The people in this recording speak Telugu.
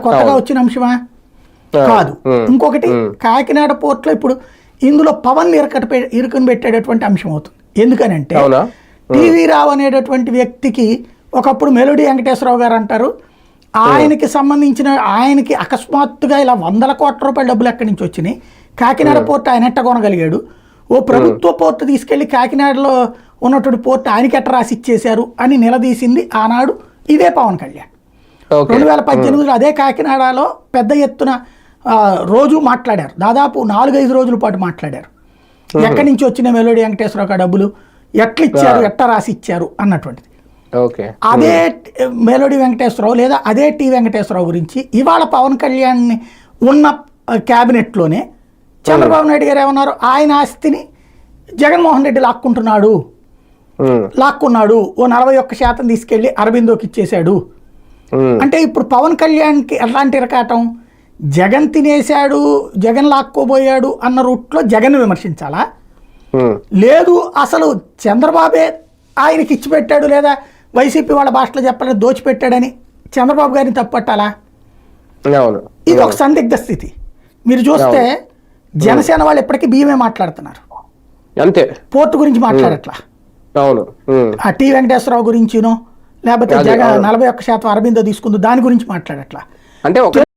కొత్తగా వచ్చిన అంశమా కాదు. ఇంకొకటి కాకినాడ పోర్ట్లో ఇప్పుడు ఇందులో పవన్ ఇరుకుని పెట్టేటటువంటి అంశం అవుతుంది. ఎందుకనంటే టీవీ రావు అనేటటువంటి వ్యక్తికి ఒకప్పుడు మెలోడీ వెంకటేశ్వరరావు గారు అంటారు, ఆయనకి సంబంధించిన ఆయనకి అకస్మాత్తుగా ఇలా 100 కోట్ల రూపాయల డబ్బులు ఎక్కడి నుంచి వచ్చినాయి, కాకినాడ పోర్టు ఆయన ఎట్ట కొనగలిగాడు, ఓ ప్రభుత్వ పోర్టు తీసుకెళ్లి కాకినాడలో ఉన్నటువంటి పోర్టు ఆయనకి ఎట్ట రాసి ఇచ్చేశారు అని నిలదీసింది ఆనాడు ఇదే పవన్ కళ్యాణ్. 2018లో అదే కాకినాడలో పెద్ద ఎత్తున రోజు మాట్లాడారు, దాదాపు 4-5 రోజుల పాటు మాట్లాడారు. ఎక్కడి నుంచి వచ్చిన మెలోడీ వెంకటేశ్వరరావు డబ్బులు ఎట్లా ఇచ్చారు, ఎట్లా రాసి ఇచ్చారు అన్నటువంటిది. అదే మెలోడీ వెంకటేశ్వరరావు లేదా అదే టి వెంకటేశ్వరరావు గురించి ఇవాళ పవన్ కళ్యాణ్ ఉన్న క్యాబినెట్లోనే చంద్రబాబు నాయుడు గారు ఏమన్నారు, ఆయన ఆస్తిని జగన్మోహన్ రెడ్డి లాక్కున్నాడు, ఓ 41% తీసుకెళ్లి అరబిందోకి ఇచ్చేశాడు అంటే ఇప్పుడు పవన్ కళ్యాణ్కి ఎలాంటి ఇరకాటం, జగన్ తినేశాడు, జగన్ లాక్కోబోయాడు అన్న రూట్లో జగన్ విమర్శించాలా, లేదు అసలు చంద్రబాబే ఆయనకి ఇచ్చి పెట్టాడు లేదా వైసీపీ వాళ్ళ భాషలో చెప్పాలని దోచిపెట్టాడని చంద్రబాబు గారిని తప్పట్టాలా? ఇది ఒక సందిగ్ధ స్థితి. మీరు చూస్తే జనసేన వాళ్ళు ఎప్పటికీ బియ్యమే మాట్లాడుతున్నారు, అంతే పోర్టు గురించి మాట్లాడట్లా. ఆ టి వెంకటేశ్వరరావు గురించినో లేకపోతే జగన్ 41% అరబిందో తీసుకుందో దాని గురించి మాట్లాడట్లా. అంటే